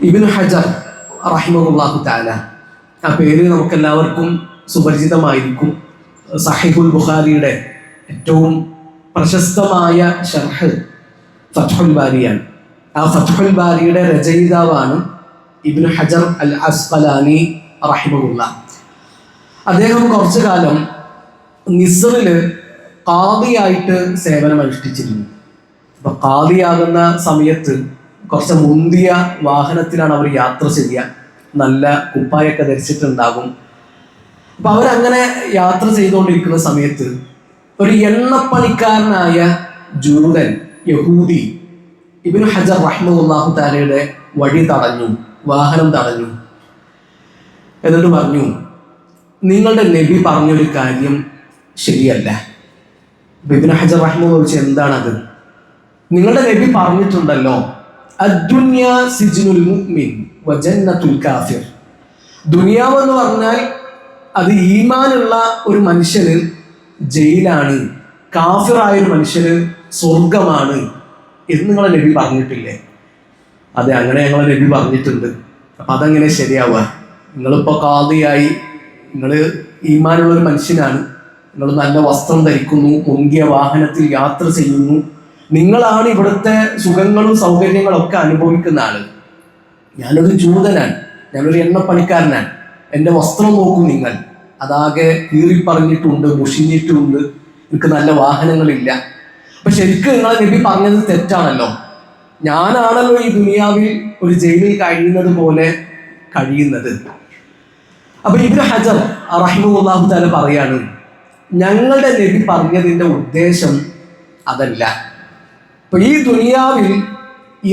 ഇബ്നു ഹജർ റഹിമഹുല്ലാഹു തആല, ആ പേര് നമുക്കെല്ലാവർക്കും സുപരിചിതമായിരിക്കും. സഹീഹുൽ ബുഖാരിയുടെ ഏറ്റവും പ്രശസ്തമായ ശർഹ് ഫത്ഹുൽ ബാരിയാണ്. ആ ഫത്ഹുൽ ബാരിയുടെ രചയിതാവാണ് ഇബ്നു ഹജർ അൽ അസ്ഖലാനി റഹിമഹുല്ലാഹ്. അദ്ദേഹം കുറച്ചു കാലം മിസ്റിൽ ഖാദിയായിട്ട് സേവനമനുഷ്ഠിച്ചിരുന്നു. അപ്പൊ ഖാദിയാകുന്ന സമയത്ത് കുറച്ച് മുന്തിയ വാഹനത്തിലാണ് അവർ യാത്ര ചെയ്യുക. നല്ല കുപ്പായൊക്കെ ധരിച്ചിട്ടുണ്ടാകും. അപ്പൊ അവരങ്ങനെ യാത്ര ചെയ്തുകൊണ്ടിരിക്കുന്ന സമയത്ത് ഒരു എണ്ണപ്പണിക്കാരനായ ജൂതൻ യഹൂദി ഇബ്നു ഹജർ റഹിമഹുല്ലാഹു തആലയുടെ വഴി തടഞ്ഞു, വാഹനം തടഞ്ഞു. എന്നിട്ട് പറഞ്ഞു, നിങ്ങളുടെ നബി പറഞ്ഞൊരു കാര്യം ശരിയല്ല. ഇബ്നു ഹജർ റഹിമഹുല്ലാഹു ചോദിച്ചു, എന്താണത്? നിങ്ങളുടെ നബി പറഞ്ഞിട്ടുണ്ടല്ലോ, അദ്ദുനിയ സിജ്നുൽ മുഅ്മിൻ വ ജന്നത്തുൽ കാഫിർ. ദുനിയാവെന്ന് പറഞ്ഞാൽ അത് ഈമാനുള്ള ഒരു മനുഷ്യന് ജയിലാണ്, കാഫിറായ ഒരു മനുഷ്യന് സ്വർഗമാണ് എന്ന് നിങ്ങളെ നബി പറഞ്ഞിട്ടില്ലേ? അതെ, അങ്ങനെ ഞങ്ങളെ നബി പറഞ്ഞിട്ടുണ്ട്. അപ്പൊ അതെങ്ങനെ ശരിയാവുക? നിങ്ങളിപ്പോ ഖാദിയായി, നിങ്ങൾ ഈമാനുള്ള ഒരു മനുഷ്യനാണ്, നിങ്ങൾ നല്ല വസ്ത്രം ധരിക്കുന്നു, മുന്തിയ വാഹനത്തിൽ യാത്ര ചെയ്യുന്നു, നിങ്ങളാണ് ഇവിടുത്തെ സുഖങ്ങളും സൗകര്യങ്ങളും ഒക്കെ അനുഭവിക്കുന്ന ആള്. ഞാനൊരു ജൂതനാണ്, ഞാനൊരു എണ്ണപ്പണിക്കാരനാണ്. എൻ്റെ വസ്ത്രം നോക്കൂ നിങ്ങൾ, അതാകെ കീറിപ്പറഞ്ഞിട്ടുണ്ട്, മുഷിഞ്ഞിട്ടുമുണ്ട്, എനിക്ക് നല്ല വാഹനങ്ങളില്ല. അപ്പൊ ശരിക്കും നിങ്ങളെ നബി പറഞ്ഞത് തെറ്റാണല്ലോ. ഞാനാണല്ലോ ഈ ദുനിയാവിൽ ഒരു ജയിലിൽ കഴിയുന്നത് പോലെ കഴിയുന്നത്. അപ്പൊ ഇബ്നു ഹജർ റഹിമഹുല്ലാഹു തആല പറയാണ്, ഞങ്ങളുടെ നബി പറഞ്ഞതിൻ്റെ ഉദ്ദേശം അതല്ല. അപ്പൊ ഈ ദുനിയാവിൽ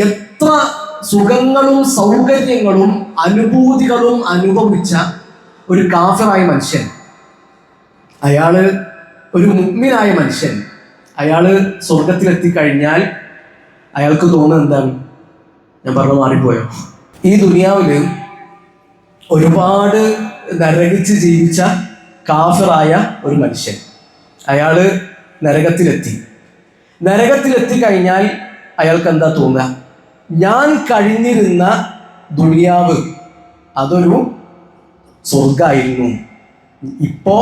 എത്ര സുഖങ്ങളും സൗകര്യങ്ങളും അനുഭൂതികളും അനുഭവിച്ച ഒരു കാഫിറായ മനുഷ്യൻ, അയാള് ഒരു മുഅ്മിനായ മനുഷ്യൻ, അയാള് സ്വർഗത്തിലെത്തിക്കഴിഞ്ഞാൽ അയാൾക്ക് തോന്നുന്നത് എന്താണ്? ഞാൻ പറഞ്ഞു മാറിപ്പോയോ? ഈ ദുനിയാവില് ഒരുപാട് നരകിച്ച് ജീവിച്ച കാഫിറായ ഒരു മനുഷ്യൻ, അയാള് നരകത്തിലെത്തി കഴിഞ്ഞാൽ അയാൾക്ക് എന്താ തോന്നുക? ഞാൻ കഴിഞ്ഞിരുന്ന ദുനിയാവ് അതൊരു സ്വർഗമായിരുന്നു. ഇപ്പോ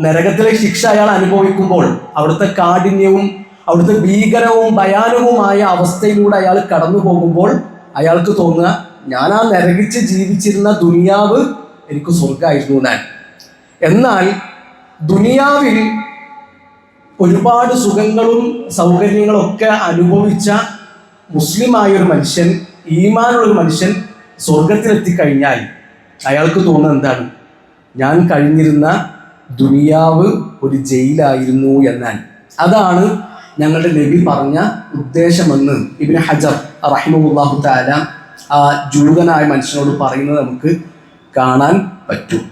നരകത്തിലെ ശിക്ഷ അയാൾ അനുഭവിക്കുമ്പോൾ അവിടുത്തെ കാഠിന്യവും അവിടുത്തെ ഭീകരവും ഭയാനവുമായ അവസ്ഥയിലൂടെ അയാൾ കടന്നു പോകുമ്പോൾ അയാൾക്ക് തോന്നുക, ഞാൻ ആ നരകിച്ച് ജീവിച്ചിരുന്ന ദുനിയാവ് എനിക്ക് സ്വർഗമായിരുന്നു ഞാൻ. എന്നാൽ ദുനിയാവിൽ ഒരുപാട് സുഖങ്ങളും സൗകര്യങ്ങളും ഒക്കെ അനുഭവിച്ച മുസ്ലിമായൊരു മനുഷ്യൻ, ഈമാനുള്ളൊരു മനുഷ്യൻ സ്വർഗത്തിലെത്തിക്കഴിഞ്ഞാൽ അയാൾക്ക് തോന്നുന്നത് എന്താണ്? ഞാൻ കഴിഞ്ഞിരുന്ന ദുനിയാവ് ഒരു ജയിലായിരുന്നു എന്നാണ്. അതാണ് ഞങ്ങളുടെ നബി പറഞ്ഞ ഉദ്ദേശമെന്ന് ഇബ്നു ഹജർ റഹിമഹുല്ലാഹു തആല ആ ജൂതനായ മനുഷ്യനോട് പറയുന്നത് നമുക്ക് കാണാൻ പറ്റും.